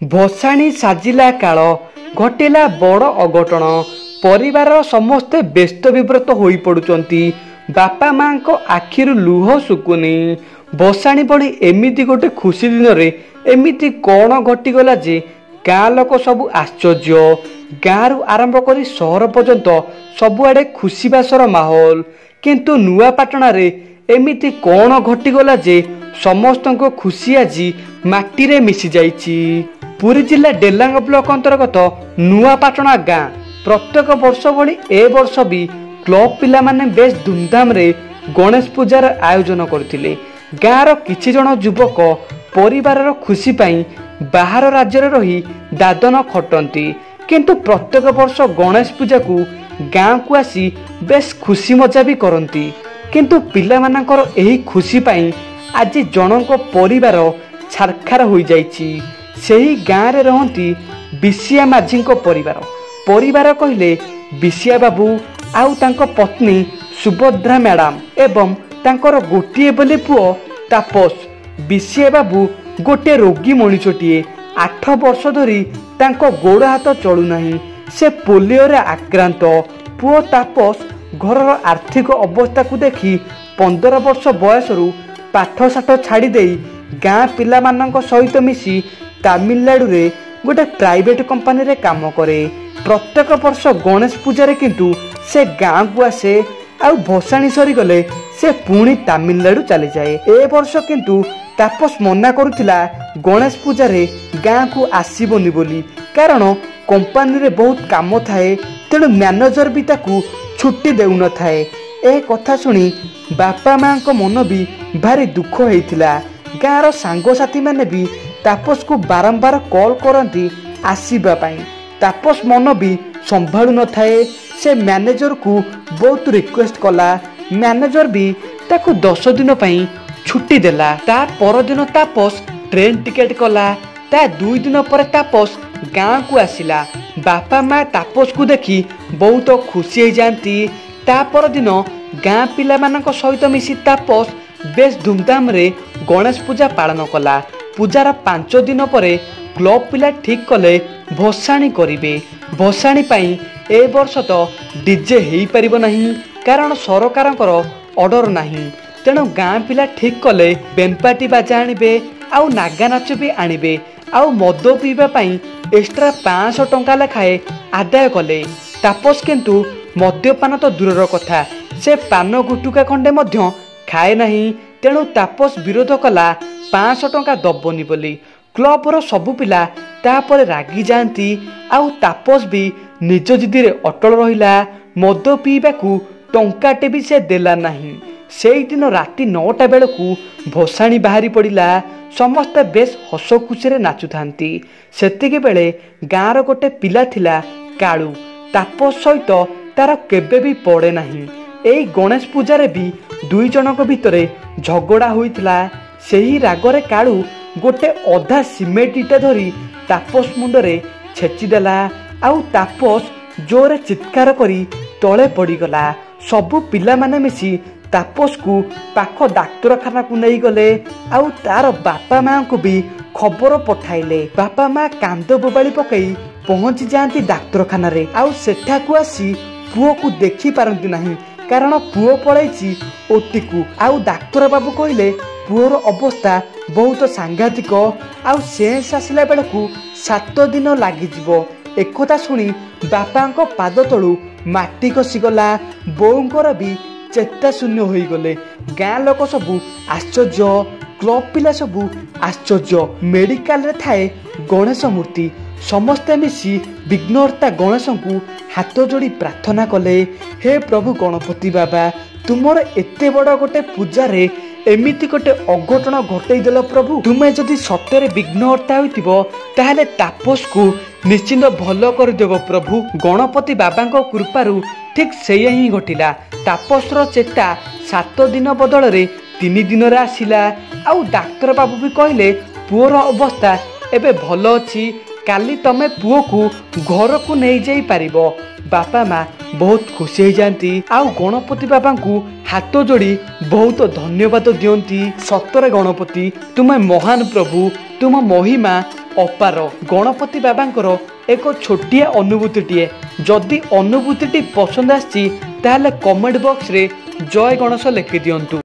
भसाणी साजिला काल घटिला बड़ अघटन। परिवार समस्ते व्यस्त विव्रत हो पड़ुचंती। बापा माँ को आखिरु लुह सुकुनी। भसाणी पड़ी एमिति गोटे खुशी दिन रे एमिति कौन घटीगला जे गाँ लोक सब आश्चर्य। गाँव आरंभ करी सहर पर्यंत सबुआडे खुशी बासर माहौल। किंतु नुआपाटना रे एमिति कौन घटीगला जे समस्त खुशी आज माटी रे मिसी जाइछि। पुरी जिला डेलांग ब्लॉक अंतर्गत नुआपाटना गाँ प्रत्येक वर्ष भली ए वर्ष भी क्लब पिला माने बेस धूमधाम रे गणेश पूजार आयोजन करथिले। गाँर किछि जण युवक परिवार खुशी पाई बाहर राज्य रही दादन खटंती। किंतु प्रत्येक वर्ष गणेश पूजा को गाँ को आसी बेस खुशी मजा भी करती। किंतु पिला मानकर एही खुशी पाई आज जनक परिवार छारखार हो जाइछि। सेही गाँ रे रहंती बिसिया माझी परिवार। परिवार कहले बिसिया बाबू आउ तांको पत्नी सुभद्रा मैडम एवं तांकर गोटिए बोले पुओ तापस। बिसिया बाबू गोटे रोगी मनीषटीए 8 वर्ष धरी तांको गोड़ हाथ चलू नहीं। से पोलियो रे आक्रांत। पुओ तापस घरर आर्थिक अवस्था को देखी 15 वर्ष बयसरू पाठ साठ छाड़ी देई गाँ पिला मानक सहित मिसी तामिलनाडु रे गोटे प्राइवेट कंपनी रे काम करे। प्रत्येक वर्ष गणेश पूजा किंतु से गाँ को आसे आउ भसाणी सरी गले से पुणी तामिलनाडु चली जाए। ए वर्ष किंतु तापस मना करुथिला गणेश पूजा रे गाँ को आसीबोनी बोली। कारण कंपनी रे बहुत काम थाए तेणु मैनेजर भी ताकू छुट्टी देउ न थाए। ए कथा सुनी बापा माँ को मन भी भारी दुख होइथिला। गाँर सांगसाथी माने भी तापस को बारंबार कॉल करती आसीबा पाई। तापस मन भी संभाळु न थाए। से मैनेजर को बहुत रिक्वेस्ट कला। मैनेजर भी ताकू 10 दिन पई छुट्टी देला। ता पर दिन तापस ट्रेन टिकेट कला। ता 2 दिन पर तापस गाँ को आसिला। बापा माँ तापस को देखी बहुत खुशी हो जाती। ता पर दिन गाँ पिला मानक सहित मिसी तापस बेस धूमधाम रे गणेश पूजा पालन कला। पूजार 5 दिन परे क्लब पिला ठीक कले भसाणी करिवे। भसाणी पाई ए वर्ष तो डीजे हेई परिबो नहीं कारण सरकारंकर ऑर्डर नहीं। तेणु गाँ पिला ठीक कले बेम्पाटी बाजा आनिबे आउ नागा नाच भी आनिबे आउ मद पीवा पाई एक्स्ट्रा 500 टंका लेखाए आदाय कले। तापस किंतु मद्यपान तो दूरर कथा से पान गुटुका खंडे मध्य खाए नहीं। तेणु तापस विरोध कला 500 टंका दबनी बोली। क्लबर सबु पिला तापर रागी जाती। आउ तापस भी निज जिदी रे अटल रहिला। मद पीवा को टंकाटे भी से देला नहीं। सेई दिन राति 9टा बेलकू भसाणी बाहरी पड़िला। समस्ते बेस हस खुशी रे नाचुथांती। सेतिके बेले गाँर गोटे पिला थिला कालू। तापस सहित तार केबे भी पड़े नहीं। एई गणेश पूजा भी 2 जनक भितरे झगड़ा होइथिला। सेही रागरे कालू गोटे अधा सिमेंट इटा धरी तापस मुंडरे छेचिदेला। आउ तापस जोरे चित्कार करी तले पड़ीगला। सबु पिला माने मिसी तापस को पाख डाक्तरखाना को नहीं गले। आउ तार बापा माँ को भी खबर पठाइले। बापा माँ कांद बोबाली पकई पहुंची जाती डाक्तरखाना रे। आउ सेठा को आसी पुओ को देखी पारंती नहीं कारण पुओ पळैछि ओटी को। आउ डाक्तर बाबू कहले पुओर अवस्था बहुत सांघातिक आउ सेंस आसिला बेलकू 7 दिन लागिजिवो। एकथा सुनी बापांको पाद तळू माटी खसीगला। बोऊंकर भी चेता शून्य हो गले। गाँ लोक सबू आश्चर्य। क्लब पिला सबू आश्चर्य। मेडिकल रे थाए गणेश मूर्ति। समस्ते मिसी विघ्नहर्ता गणेश को हाथ जोड़ी प्रार्थना कले। हे प्रभु गणपति बाबा तुमर एते बड़ गोटे पूजा रे एमिति गोटे अघटन घटई देल प्रभु। तुमे जदि सत्य विघ्नहर्ता होइतिबो ताहले तापस को निश्चिंत भल कर देबो प्रभु। गणपति बाबा कृपारू ठीक सेया ही घटिला। तापसर चेता 7 दिन बदल रे 3 दिन रे आसिला। आउ डाक्तर बाबू भी कहले पुओर अवस्था एबे भल अछि काली तमे पुओ को घर को नहीं जाई पारिबो। बापा माँ बहुत खुशी हो जाती आउ गणपति बाबा को हाथ जोड़ी बहुत धन्यवाद दियंती। सतरे गणपति तुम महान प्रभु, तुम महिमा अपार। गणपति बाबांकर एक छोटिया अनुभूतिटीए, जदि अनुभूति पसंद आसी ताहले कमेंट बॉक्स रे जय गणेश लिखि दियंतु।